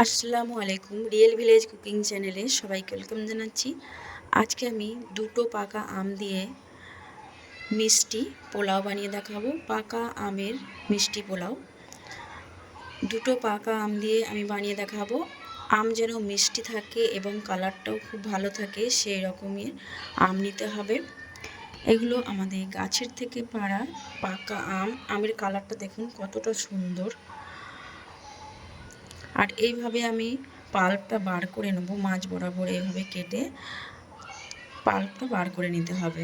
আসসালামু আলাইকুম। Real village cooking চ্যানেলে সবাইকে ওয়েলকাম জানাচ্ছি। আজকে আমি দুটো পাকা আম দিয়ে মিষ্টি পোলাও বানিয়ে দেখাবো। পাকা আমের মিষ্টি পোলাও দুটো পাকা আম দিয়ে আমি বানিয়ে দেখাবো। আম যেন মিষ্টি থাকে এবং কালারটাও খুব ভালো থাকে সেই রকমের আম নিতে হবে। এগুলো আমাদের গাছের থেকে পাড়া পাকা আম। আমের কালারটা দেখুন কতটা সুন্দর। আর এইভাবে আমি পাল্পটা বার করে নেব, মাছ বরাবর এইভাবে কেটে পাল্পটা বার করে নিতে হবে।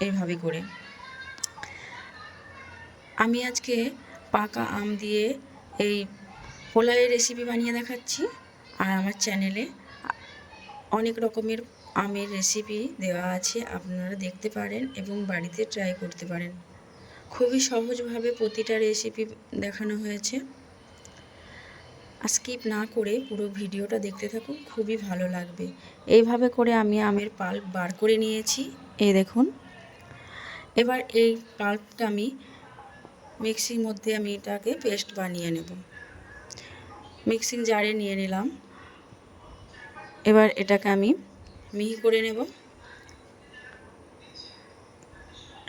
এইভাবে করে আমি আজকে পাকা আম দিয়ে এই পোলাওয়ের রেসিপি বানিয়ে দেখাচ্ছি। আর আমার চ্যানেলে অনেক রকমের আমের রেসিপি দেওয়া আছে, আপনারা দেখতে পারেন এবং বাড়িতে ট্রাই করতে পারেন। খুবই সহজভাবে প্রতিটা রেসিপি দেখানো হয়েছে। স্কিপ না করে পুরো ভিডিওটা দেখতে থাকুন, খুবই ভালো লাগবে। এইভাবে করে আমি আমের পাল্প বার করে নিয়েছি, এই দেখুন। এবার এই পাল্পটা আমি মিক্সির মধ্যে আমি এটাকে পেস্ট বানিয়ে নেব। মিক্সিং জারে নিয়ে নিলাম। এবার এটাকে আমি মিহি করে নেব।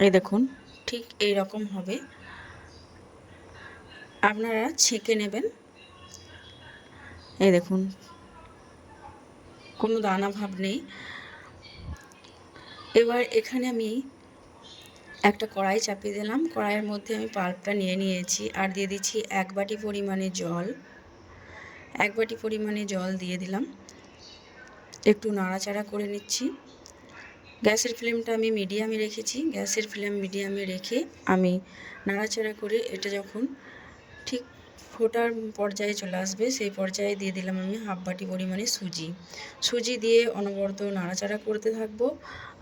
এই দেখুন ঠিক এই রকম হবে। আপনারা ছেঁকে নেবেন। এই দেখুন কোনো দানা ভাব নেই। এবার এখানে আমি একটা কড়াই চাপিয়ে দিলাম। কড়াইয়ের মধ্যে আমি পাল্পটা নিয়ে নিয়েছি আর দিয়ে দিচ্ছি 1 বাটি পরিমাণে জল। 1 বাটি পরিমাণে জল দিয়ে দিলাম। একটু নাড়াচাড়া করে নিচ্ছি। গ্যাসের ফ্লেমটা আমি মিডিয়ামে রেখেছি। গ্যাসের ফ্লেম মিডিয়ামে রেখে আমি নাড়াচাড়া করে এটা যখন ঠিক ফোটার পর্যায়ে চলে আসবে সেই পর্যায়ে দিয়ে দিলাম আমি 1/2 বাটি পরিমাণে সুজি দিয়ে অনবরত নাড়াচাড়া করতে থাকবো।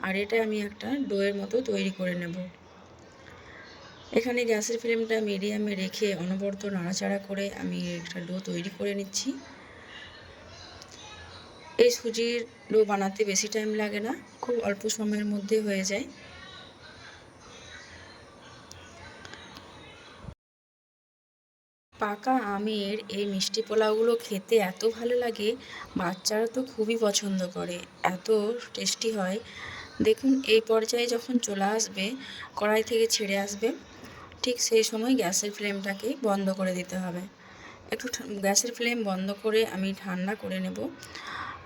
আর এটা আমি একটা ডোয়ের মতো তৈরি করে নেব। এখানে গ্যাসের ফ্লেমটা মিডিয়ামে রেখে অনবরত নাড়াচাড়া করে আমি একটা ডো তৈরি করে নিচ্ছি। এই সুজির ডো বানাতে বেশি টাইম লাগে না, খুব অল্প সময়ের মধ্যে হয়ে যায়। পাকা আমের এই মিষ্টি পোলাওগুলো খেতে এত ভালো লাগে, বাচ্চারা তো খুবই পছন্দ করে, এত টেস্টি হয়। দেখুন এই পর্যায়ে যখন চলে আসবে, কড়াই থেকে ছেড়ে আসবে, ঠিক সেই সময় গ্যাসের ফ্লেমটাকে বন্ধ করে দিতে হবে। একটু গ্যাসের ফ্লেম বন্ধ করে আমি ঠান্ডা করে নেব।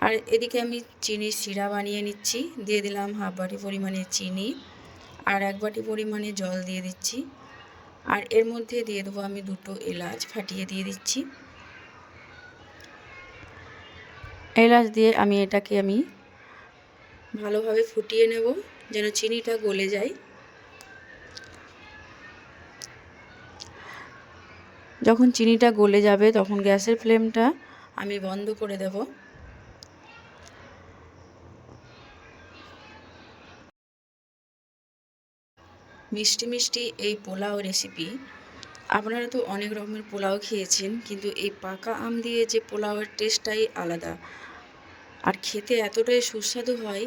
আর এদিকে আমি চিনির শিরা বানিয়ে নিচ্ছি। দিয়ে দিলাম 1/2 বাটি পরিমাণে চিনি আর 1 বাটি পরিমাণে জল দিয়ে দিচ্ছি। আর এর মধ্যে দিয়ে দেবো আমি 2টো এলাচ ফাটিয়ে দিয়ে দিচ্ছি। এলাচ দিয়ে আমি এটাকে ভালোভাবে ফুটিয়ে নেব যেন চিনিটা গলে যায়। যখন চিনিটা গলে যাবে তখন গ্যাসের ফ্লেমটা আমি বন্ধ করে দেব। মিষ্টি মিষ্টি এই পোলাও রেসিপি, আপনারা তো অনেক রকমের পোলাও খেয়েছেন, কিন্তু এই পাকা আম দিয়ে যে পোলাওয়ের টেস্টটাই আলাদা আর খেতে এতটাই সুস্বাদু হয়।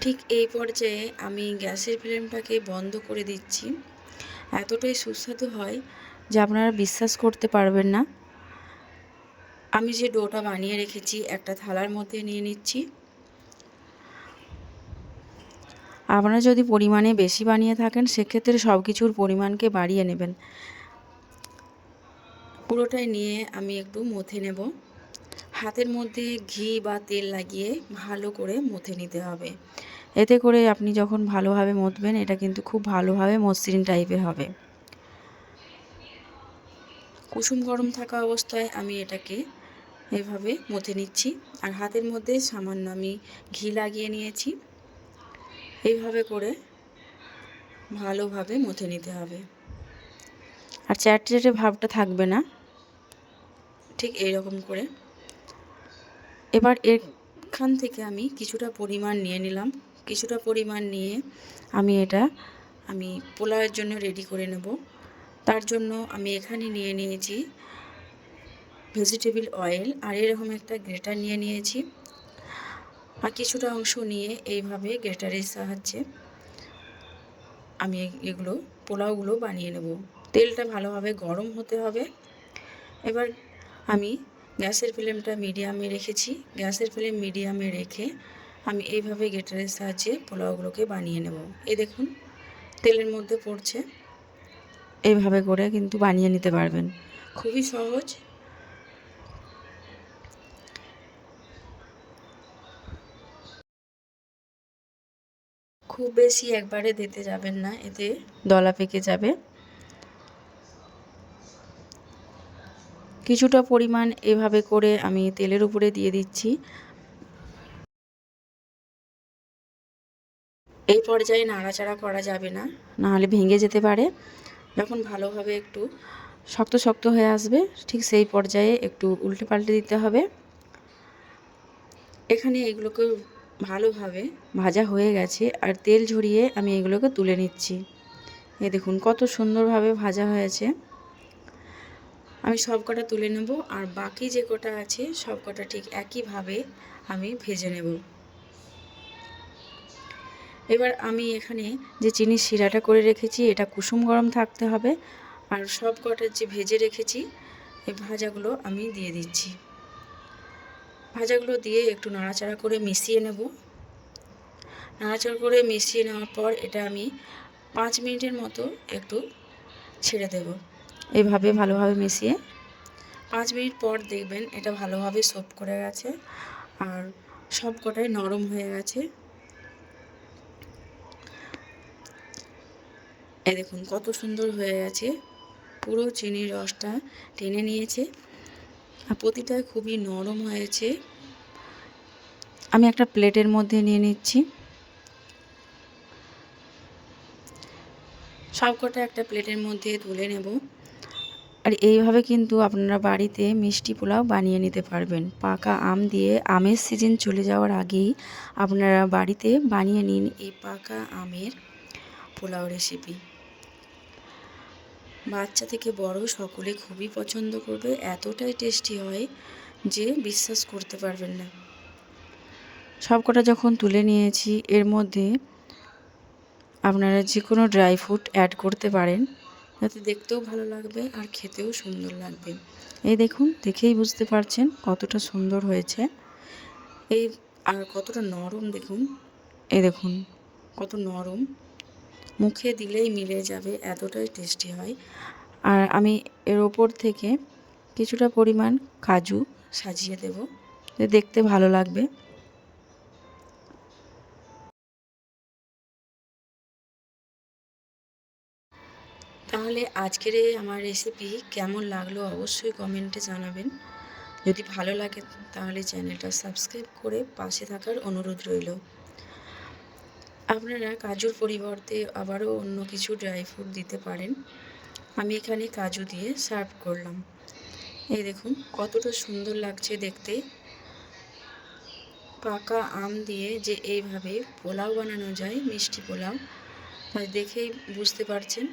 ঠিক এই পর্যায়ে আমি গ্যাসের ফ্লেমটাকে বন্ধ করে দিচ্ছি। এতটাই সুস্বাদু হয় যে আপনারা বিশ্বাস করতে পারবেন না। আমি যে ডোটা বানিয়ে রেখেছি একটা থালার মধ্যে নিয়ে নিচ্ছি। আপনারা যদি পরিমাণে বেশি বানিয়ে থাকেন সেক্ষেত্রে সব কিছুর পরিমাণকে বাড়িয়ে নেবেন। পুরোটাই নিয়ে আমি একটু মথে নেব। হাতের মধ্যে ঘি বা তেল লাগিয়ে ভালো করে মথে নিতে হবে। এতে করে আপনি যখন ভালোভাবে মথবেন এটা কিন্তু খুব ভালোভাবে মসৃণ টাইপের হবে। কুসুম গরম থাকা অবস্থায় আমি এটাকে এভাবে মথে নিচ্ছি। আর হাতের মধ্যে সামান্য আমি ঘি লাগিয়ে নিয়েছি। এইভাবে করে ভালোভাবে মথে নিতে হবে। আর চ্যাটচ্যাটে ভাবটা থাকবে না, ঠিক এই রকম করে। এবার এখান থেকে আমি কিছুটা পরিমাণ নিয়ে নিলাম। কিছুটা পরিমাণ নিয়ে এটা পোলাওয়ের জন্য রেডি করে নেব। তার জন্য আমি এখানে নিয়ে নিয়েছি ভেজিটেবল অয়েল আর এরকম একটা গ্রেটার নিয়ে নিয়েছি। আর কিছুটা অংশ নিয়ে এইভাবে গ্রেটারের সাহায্যে আমি পোলাওগুলো বানিয়ে নেব। তেলটা ভালোভাবে গরম হতে হবে। এবার আমি গ্যাসের ফ্লেমটা মিডিয়ামে রেখেছি। গ্যাসের ফ্লেম মিডিয়ামে রেখে আমি এইভাবে গ্রেটারের সাহায্যে পোলাওগুলোকে বানিয়ে নেব। এই দেখুন তেলের মধ্যে পড়ছে। এইভাবে করে কিন্তু বানিয়ে নিতে পারবেন, খুবই সহজ। খুব বেশি একবারে দিতে যাবেন না, এতে দলা পেকে যাবে। কিছুটা পরিমাণ এভাবে করে আমি তেলের উপরে দিয়ে দিচ্ছি। এই পর্যায়ে নাড়াচাড়া করা যাবে না, নাহলে ভেঙে যেতে পারে। যখন ভালোভাবে একটু শক্ত শক্ত হয়ে আসবে, ঠিক সেই পর্যায়ে একটু উল্টে পাল্টে দিতে হবে। এখানে এগুলোকে ভালোভাবে ভাজা হয়ে গেছে আর তেল ঝরিয়ে আমি এগুলোকে তুলে নিচ্ছি। এই দেখুন কত সুন্দরভাবে ভাজা হয়েছে। আমি সব কটা তুলে নেব, আর বাকি যে কটা আছে সব কটা ঠিক একইভাবে আমি ভেজে নেব। এবার আমি এখানে যে চিনির শিরাটা করে রেখেছি এটা কুসুম গরম থাকতে হবে, আর সব কটা যে ভেজে রেখেছি এই ভাজাগুলো আমি দিয়ে দিচ্ছি। ভাজাগুলো দিয়ে একটু নাড়াচাড়া করে মিশিয়ে নেব। নাড়াচাড়া করে মিশিয়ে নেওয়ার পর এটা আমি 5 মিনিটের মতো একটু ছেড়ে দেব। এইভাবে ভালোভাবে মিশিয়ে 5 মিনিট পর দেখবেন এটা ভালোভাবে সফট করে গেছে আর সব কটাই নরম হয়ে গেছে। এই দেখুন কত সুন্দর হয়ে গেছে, পুরো চিনির রসটা টেনে নিয়েছে আর প্রতিটা খুবই নরম হয়েছে। আমি একটা প্লেটের মধ্যে নিয়ে নিচ্ছি। সব কটা একটা প্লেটের মধ্যে তুলে নেব। আর এইভাবে কিন্তু আপনারা বাড়িতে মিষ্টি পোলাও বানিয়ে নিতে পারবেন। পাকা আম দিয়ে, আমের সিজন চলে যাওয়ার আগেই আপনারা বাড়িতে বানিয়ে নিন এই পাকা আমের পোলাও রেসিপি। বাচ্চা থেকে বড় সকলে খুবই পছন্দ করবে, এতটাই টেস্টি হয় যে বিশ্বাস করতে পারবেন না। সব কটা যখন তুলে নিয়েছি এর মধ্যে আপনারা যে কোনো ড্রাই ফ্রুট অ্যাড করতে পারেন, যাতে দেখতেও ভালো লাগবে আর খেতেও সুন্দর লাগবে। এই দেখুন, দেখেই বুঝতে পারছেন কতটা সুন্দর হয়েছে এই, আর কতটা নরম দেখুন। এই দেখুন কত নরম, মুখে দিলেই মিলে যাবে, এতটাই টেস্টি হয়। আর আমি এর ওপর থেকে কিছুটা পরিমাণ কাজু সাজিয়ে দেব, দেখতে ভালো লাগবে। তাহলে আজকের এই আমার রেসিপি কেমন লাগলো অবশ্যই কমেন্টে জানাবেন। যদি ভালো লাগে তাহলে চ্যানেলটা সাবস্ক্রাইব করে পাশে থাকার অনুরোধ রইল। আপনারা কাজুর পরিবর্তে আবারও অন্য কিছু ড্রাই ফ্রুট দিতে পারেন। আমি এখানে কাজু দিয়ে সার্ভ করলাম। এই দেখুন কতটা সুন্দর লাগছে দেখতে। পাকা আম দিয়ে যে এইভাবে পোলাও বানানো যায়, মিষ্টি পোলাও, তাই দেখেই বুঝতে পারছেন।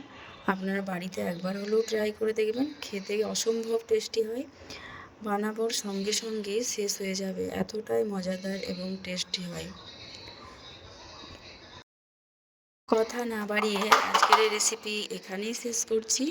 আপনারা বাড়িতে একবার হলেও ট্রাই করে দেখবেন, খেতে অসম্ভব টেস্টি হয়। বানাবার সঙ্গে সঙ্গে শেষ হয়ে যাবে, এতটাই মজাদার এবং টেস্টি হয়। কথা না বাড়িয়ে আজকের এই রেসিপি এখানেই শেষ করছি।